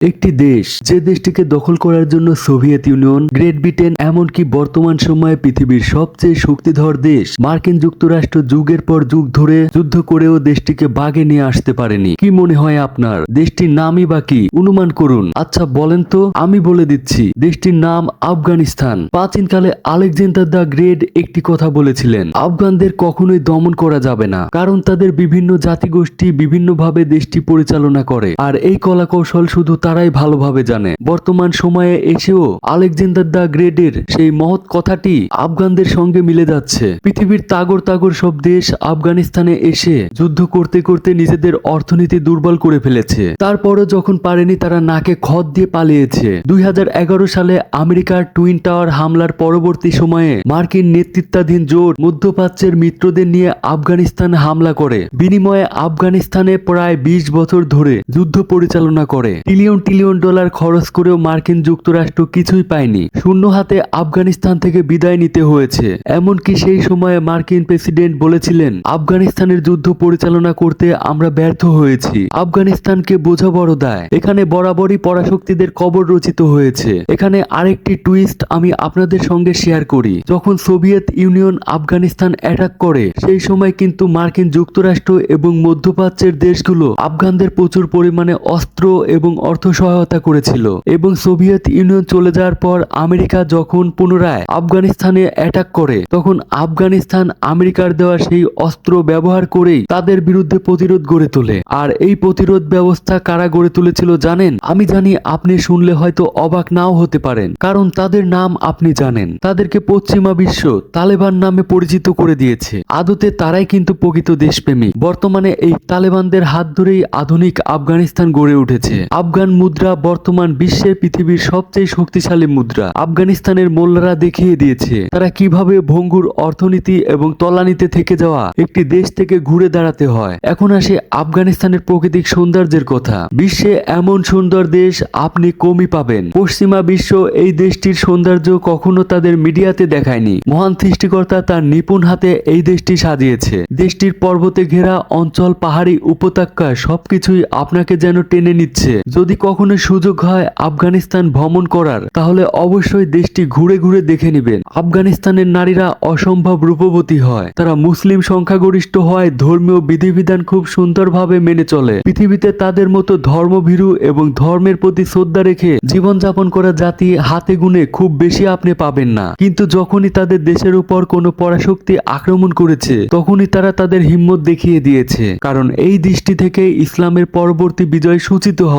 একটি দেশ যে দেশটিকে দখল করার জন্য সোভিয়েত ইউনিয়ন, গ্রেট ব্রিটেন, এমনকি বর্তমান সময়ে পৃথিবীর সবচেয়ে শক্তিধর দেশ মার্কিন যুক্তরাষ্ট্র যুগের পর যুগ ধরে যুদ্ধ করেও দেশটিকে বাগে নিয়ে আসতে পারেনি। কি মনে হয় আপনার? দেশটির নামই বা কি? অনুমান করুন। আচ্ছা বলেন তো, আমি বলে দিচ্ছি। দেশটির নাম আফগানিস্তান। প্রাচীনকালে আলেকজান্ডার দ্য গ্রেট একটি কথা বলেছিলেন, আফগানদের কখনোই দমন করা যাবে না, কারণ তাদের বিভিন্ন জাতিগোষ্ঠী বিভিন্নভাবে দেশটি পরিচালনা করে, আর এই কলাকৌশল শুধু তারাই ভালোভাবে জানে। বর্তমান সময়ে এসেও আলেকজান্ডার দ্য গ্রেটের সেই মহৎ কথাটি আফগানদের সঙ্গে মিলে যাচ্ছে। পৃথিবীর তাগর তাগর সব দেশ আফগানিস্তানে এসে যুদ্ধ করতে করতে নিজেদের অর্থনীতি দুর্বল করে ফেলেছে। তারপরও যখন পারেনি, তারা নাকে খত দিয়ে পালিয়েছে। 2011 সালে আমেরিকার টুইন টাওয়ার হামলার পরবর্তী সময়ে মার্কিন নেতৃত্বাধীন জোট মধ্যপ্রাচ্যের মিত্রদের নিয়ে আফগানিস্তানে হামলা করে বিনিময়ে আফগানিস্তানে প্রায় 20 বছর ধরে যুদ্ধ পরিচালনা করে। ট্রিলিয়ন ডলার খরচ করেও মার্কিন যুক্তরাষ্ট্র কিছুই পায়নি। শূন্য হাতে আফগানিস্তান থেকে বিদায় নিতে হয়েছে। এমনকি সেই সময়ে মার্কিন প্রেসিডেন্ট বলেছিলেন, আফগানিস্তানের যুদ্ধ পরিচালনা করতে আমরা ব্যর্থ হয়েছি। আফগানিস্তানকে বোঝা বড় দায়। এখানে বরাবরই পরাশক্তিদের কবর রচিত হয়েছে। এখানে আরেকটি টুইস্ট আমি আপনাদের সঙ্গে শেয়ার করি। যখন সোভিয়েত ইউনিয়ন আফগানিস্তান অ্যাটাক করে, সেই সময় কিন্তু মার্কিন যুক্তরাষ্ট্র এবং মধ্যপ্রাচ্যের দেশগুলো আফগানদের প্রচুর পরিমাণে অস্ত্র এবং অর্থ সহায়তা করেছিল। এবং সোভিয়েত ইউনিয়ন চলে যাওয়ার পর আমেরিকা যখন পুনরায় আফগানিস্তানে অ্যাটাক করে, তখন আফগানিস্তান আমেরিকার দেওয়া সেই অস্ত্র ব্যবহার করেই তাদের বিরুদ্ধে প্রতিরোধ গড়ে তোলে। আর এই প্রতিরোধ ব্যবস্থা কারা গড়ে তুলেছিল জানেন? আমি জানি আপনি শুনলে হয়তো অবাক নাও হতে পারেন, কারণ তাদের নাম আপনি জানেন। তাদেরকে পশ্চিমা বিশ্ব তালেবান নামে পরিচিত করে দিয়েছে। আদতে তারাই কিন্তু প্রকৃত দেশপ্রেমী। বর্তমানে এই তালেবানদের হাত ধরেই আধুনিক আফগানিস্তান গড়ে উঠেছে। আফগান মুদ্রা বর্তমান বিশ্বে পৃথিবীর সবচেয়ে শক্তিশালী মুদ্রা। আফগানিস্তানের মোল্লারা দেখিয়ে দিয়েছে তারা কিভাবে ভঙ্গুর অর্থনীতি এবং তলানিতে থেকে যাওয়া একটি দেশ থেকে ঘুরে দাঁড়াতে হয়। এখন আসে আফগানিস্তানের প্রাকৃতিক সৌন্দর্যের কথা। বিশ্বে এমন সুন্দর দেশ আপনি কমই পাবেন। পশ্চিমা বিশ্ব এই দেশটির সৌন্দর্য কখনো তাদের মিডিয়াতে দেখায়নি। মহান সৃষ্টিকর্তা তার নিপুণ হাতে এই দেশটি সাজিয়েছে। দেশটির পর্বতে ঘেরা অঞ্চল, পাহাড়ি উপত্যকা সবকিছুই আপনাকে যেন টেনে নিচ্ছে। যদি কখনো সুযোগ হয় আফগানিস্তান ভ্রমণ করার, তাহলে অবশ্যই দেশটি ঘুরে ঘুরে দেখে নেবেন। আফগানিস্তানের নারীরা অসম্ভব রূপবতী হয়। তারা মুসলিম সংখ্যাগরিষ্ঠ হওয়ায় ধর্মীয় বিধিবিধান খুব সুন্দরভাবে মেনে চলে। পৃথিবীতে তাদের মতো ধর্মভীরু এবং ধর্মের প্রতি শ্রদ্ধা রেখে জীবনযাপন করা জাতি হাতে গুনে খুব বেশি আপনি পাবেন না। কিন্তু যখনই তাদের দেশের উপর কোনো পরাশক্তি আক্রমণ করেছে, তখনই তারা তাদের হিম্মত দেখিয়ে দিয়েছে। কারণ এই দৃষ্টি থেকে ইসলামের পরবর্তী বিজয় সূচিত হয়।